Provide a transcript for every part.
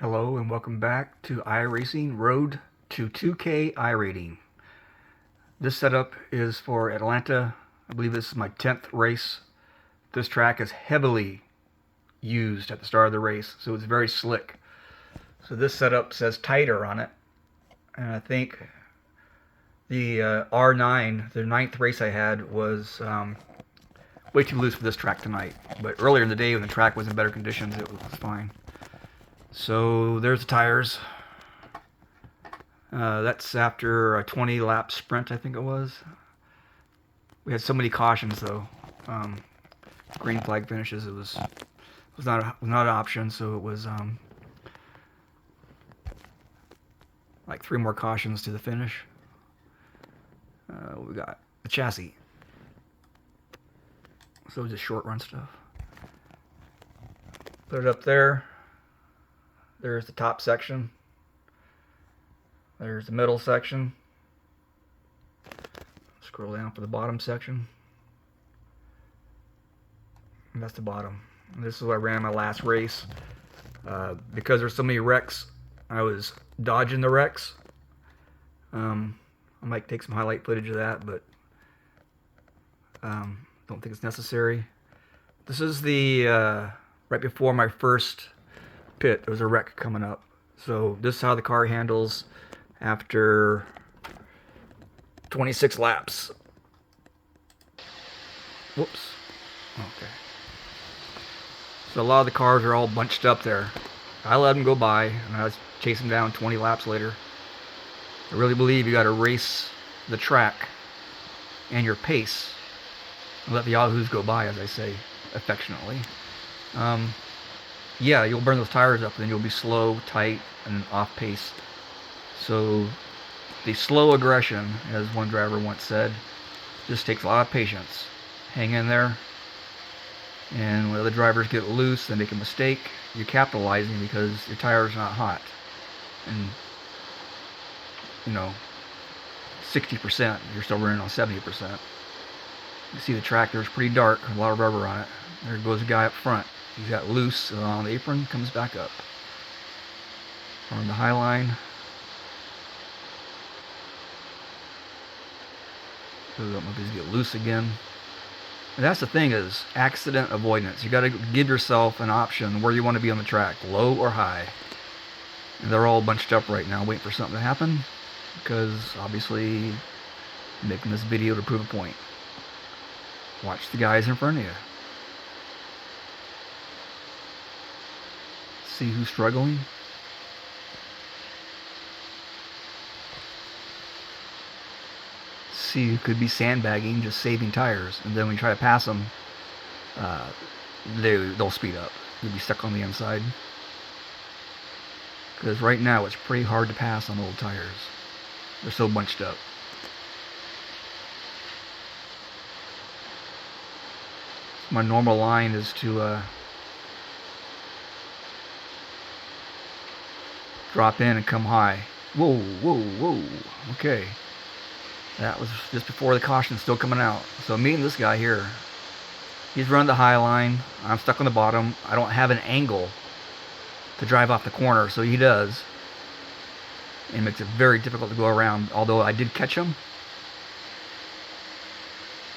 Hello and welcome back to iRacing Road to 2K iRating. This setup is for Atlanta. I believe this is my 10th race. This track is heavily used at the start of the race, so it's very slick. So this setup says tighter on it, and I think the R9, the 9th race I had, was way too loose for this track tonight. But earlier in the day when the track was in better conditions, it was fine. So there's the tires. That's after a 20 lap sprint, I think it was. We had so many cautions though. Green flag finishes. It was not an option, so it was like 3 more cautions to the finish. We got the chassis. So just short run stuff. Put it up there. There's the top section. There's the middle section. Scroll down for the bottom section. And that's the bottom. And this is what I ran my last race. Because there's so many wrecks, I was dodging the wrecks. I might take some highlight footage of that, but don't think it's necessary. This is the right before my first pit. There was a wreck coming up. So this is how the car handles after 26 laps. Whoops. Okay. So a lot of the cars are all bunched up there. I let them go by, and I was chasing down 20 laps later. I really believe you got to race the track and your pace. And let the yahoos go by, as I say affectionately. Yeah, you'll burn those tires up, and then you'll be slow, tight, and off pace. So the slow aggression, as one driver once said, just takes a lot of patience. Hang in there, and when other drivers get loose and make a mistake, you're capitalizing because your tire's not hot. And, 60%, you're still running on 70%. You see the track there's pretty dark, a lot of rubber on it. There goes the guy up front. He's got loose on the apron, comes back up. On the high line. Goes up, he's get loose again. And that's the thing, is accident avoidance. You got to give yourself an option where you want to be on the track, low or high. And they're all bunched up right now, waiting for something to happen, because obviously I'm making this video to prove a point. Watch the guys in front of you. See who's struggling. See who could be sandbagging, just saving tires, and then when you try to pass them, they'll speed up. You'll be stuck on the inside. Because right now it's pretty hard to pass on old tires. They're so bunched up. My normal line is to drop in and come high. Whoa, whoa, whoa. Okay. That was just before the caution, still coming out. So me and this guy here, he's running the high line. I'm stuck on the bottom. I don't have an angle to drive off the corner, so he does. And it makes it very difficult to go around, although I did catch him.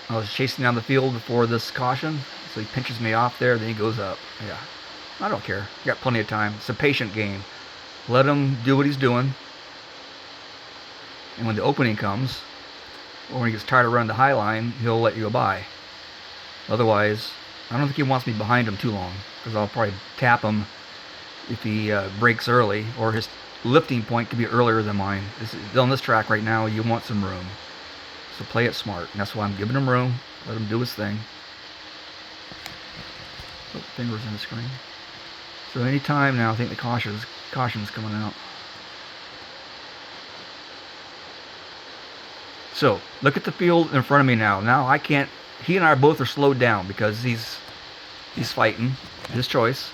I was chasing down the field before this caution, so he pinches me off there, then he goes up. Yeah, I don't care. Got plenty of time. It's a patient game. Let him do what he's doing. And when the opening comes, or when he gets tired of running the high line, he'll let you go by. Otherwise, I don't think he wants me behind him too long, because I'll probably tap him if he brakes early, or his lifting point could be earlier than mine. On this track right now, you want some room. So play it smart, and that's why I'm giving him room. Let him do his thing. Oh, fingers in the screen. So any time now, I think the caution's coming out. So look at the field in front of me now. Now I can't. He and I both are slowed down because he's fighting. His choice.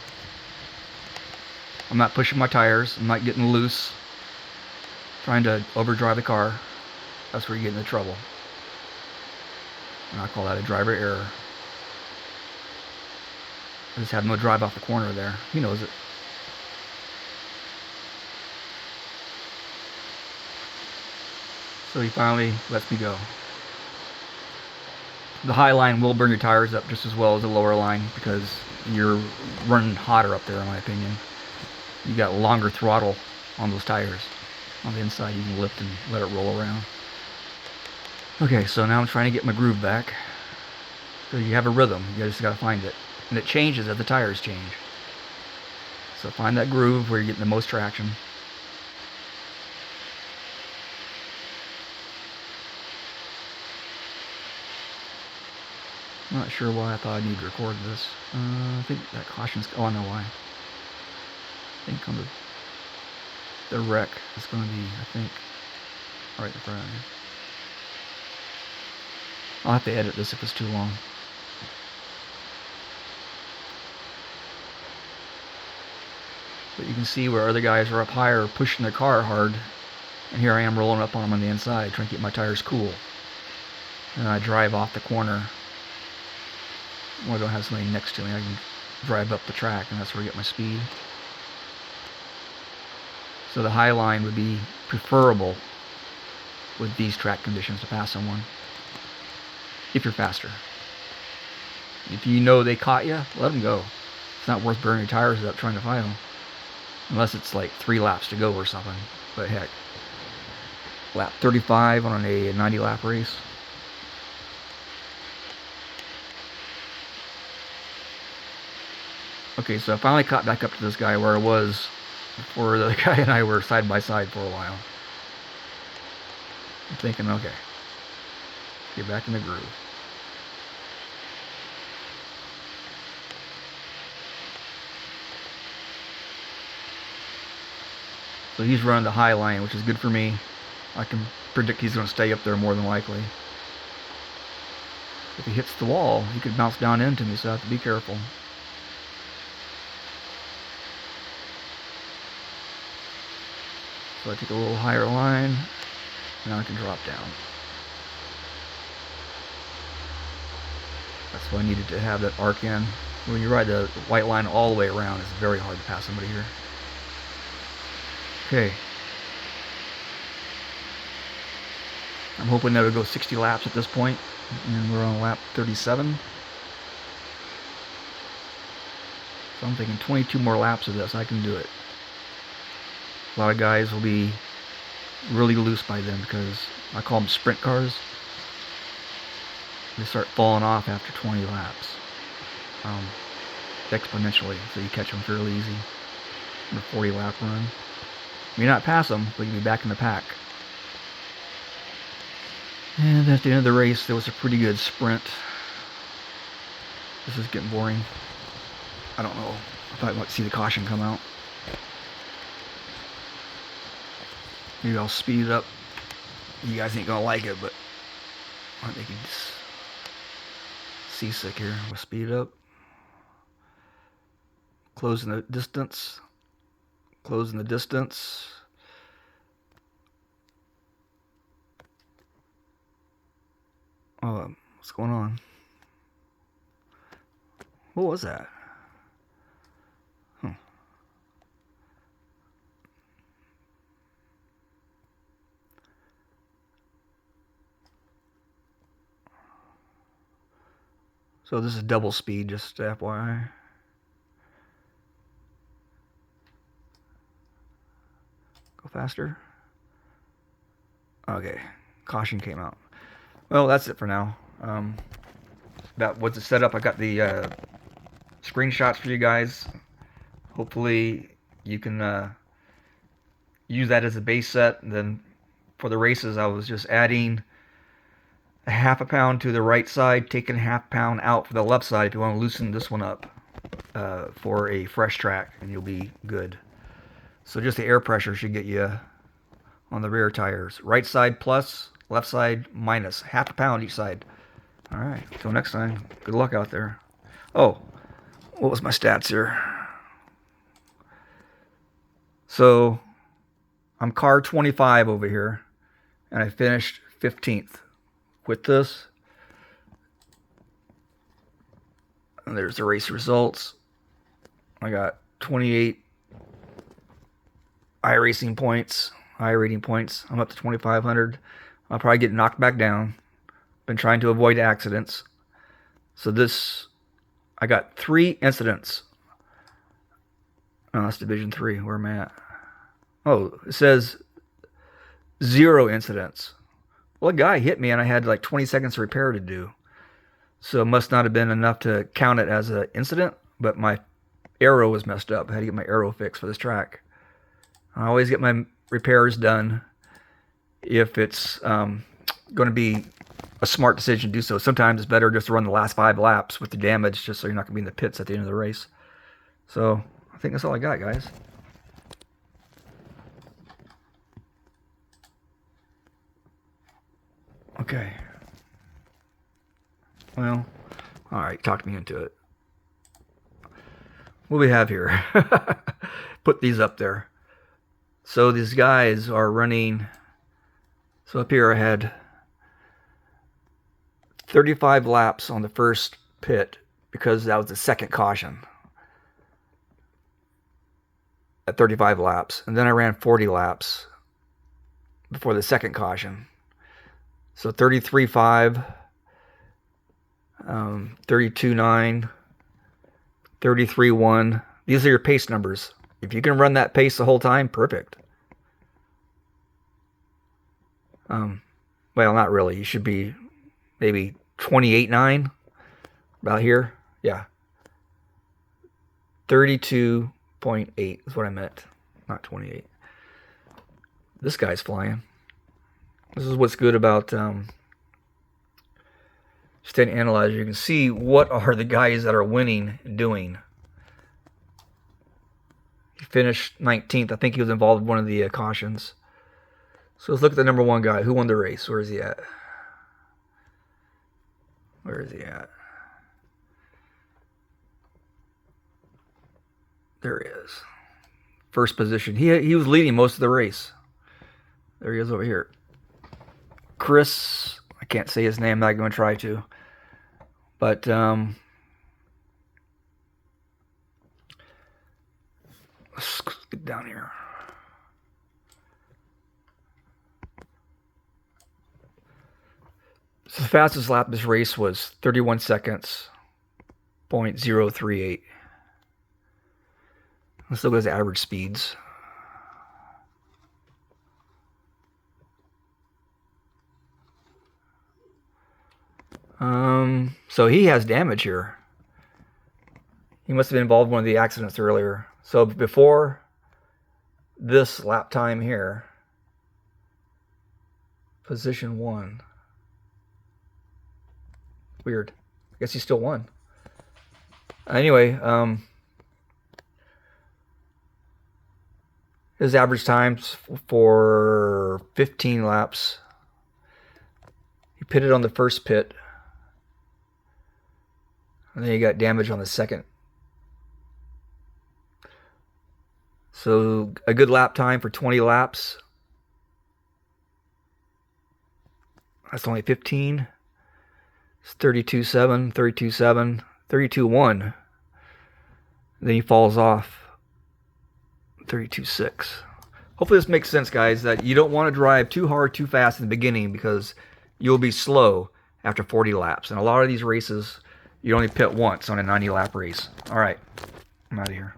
I'm not pushing my tires. I'm not getting loose. Trying to overdrive the car. That's where you get into trouble. And I call that a driver error. I just had him go drive off the corner there. He knows it. So he finally lets me go. The high line will burn your tires up just as well as the lower line because you're running hotter up there, in my opinion. You got longer throttle on those tires. On the inside, you can lift and let it roll around. Okay, so now I'm trying to get my groove back. So you have a rhythm. You just got to find it. And it changes as the tires change. So find that groove where you're getting the most traction. I'm not sure why I thought I need to record this. I think that caution's... Oh, I know why. I think on the wreck is going to be, I think, right in front of me. I'll have to edit this if it's too long. But you can see where other guys are up higher pushing their car hard, and here I am rolling up on them on the inside trying to keep my tires cool. And I drive off the corner. When I don't have somebody next to me, I can drive up the track, and that's where I get my speed. So the high line would be preferable with these track conditions to pass someone, if you're faster. If you know they caught you, let them go. It's not worth burning your tires up trying to find them. Unless it's like 3 laps to go or something. But heck, lap 35 on a 90 lap race. Okay, so I finally caught back up to this guy where I was before the guy and I were side by side for a while. I'm thinking, okay, get back in the groove. So he's running the high line, which is good for me. I can predict he's going to stay up there more than likely. If he hits the wall, he could bounce down into me, so I have to be careful. So I take a little higher line, now I can drop down. That's why I needed to have that arc in. When you ride the white line all the way around, it's very hard to pass somebody here. Okay. I'm hoping that it'll go 60 laps at this point, and we're on lap 37. So I'm thinking 22 more laps of this, I can do it. A lot of guys will be really loose by then because I call them sprint cars. They start falling off after 20 laps exponentially, so you catch them fairly easy in a 40 lap run. You may not pass them, but you'll be back in the pack. And at the end of the race, there was a pretty good sprint. This is getting boring. I don't know. I thought I might see the caution come out. Maybe I'll speed it up. You guys ain't gonna like it, but I might make you seasick here. We'll speed it up. Closing the distance. Closing the distance. Oh, what's going on? What was that? So this is double speed, just FYI. Go faster. Okay, caution came out. Well, that's it for now. That was the setup. I got the screenshots for you guys. Hopefully you can use that as a base set. And then for the races, I was just adding a half a pound to the right side, taking a half pound out for the left side if you want to loosen this one up for a fresh track, and you'll be good. So just the air pressure should get you on the rear tires. Right side plus, left side minus. Half a pound each side. All right, until next time. Good luck out there. Oh, what was my stats here? So I'm car 25 over here, and I finished 15th. With this, and there's the race results. I got 28 iRacing points, iRating points. I'm up to 2,500. I'll probably get knocked back down. Been trying to avoid accidents. So this, I got 3 incidents. Oh, that's Division 3. Where am I at? Oh, it says 0 incidents. Well, a guy hit me and I had like 20 seconds of repair to do. So it must not have been enough to count it as an incident, but my arrow was messed up. I had to get my arrow fixed for this track. I always get my repairs done if it's going to be a smart decision to do so. Sometimes it's better just to run the last 5 laps with the damage, just so you're not going to be in the pits at the end of the race. So I think that's all I got, guys. Okay. Well, all right, talk me into it. What do we have here? Put these up there. So these guys are running. So up here I had 35 laps on the first pit because that was the second caution at 35 laps. And then I ran 40 laps before the second caution. So 33.5, 32.9, 33.1. These are your pace numbers. If you can run that pace the whole time, perfect. Well, not really. You should be maybe 28.9, about here. Yeah. 32.8 is what I meant, not 28. This guy's flying. This is what's good about State Analyzer. You can see what are the guys that are winning doing. He finished 19th. I think he was involved in one of the cautions. So let's look at the number 1 guy. Who won the race? Where is he at? Where is he at? There he is. First position. He was leading most of the race. There he is over here. Chris, I can't say his name. I'm not going to try to. But let's get down here. So the fastest lap of this race was 31 seconds, 0.038. Let's look at his average speeds. So he has damage here. He must have been involved in one of the accidents earlier. So before this lap time here, position 1. Weird. I guess he still won. Anyway, his average times for 15 laps. He pitted on the first pit. And then he got damage on the second. So a good lap time for 20 laps. That's only 15. It's 32.7, 32.7, 32.1. Then he falls off 32.6. Hopefully this makes sense, guys, that you don't want to drive too hard, too fast in the beginning because you'll be slow after 40 laps. And a lot of these races, you only pit once on a 90-lap race. All right, I'm out of here.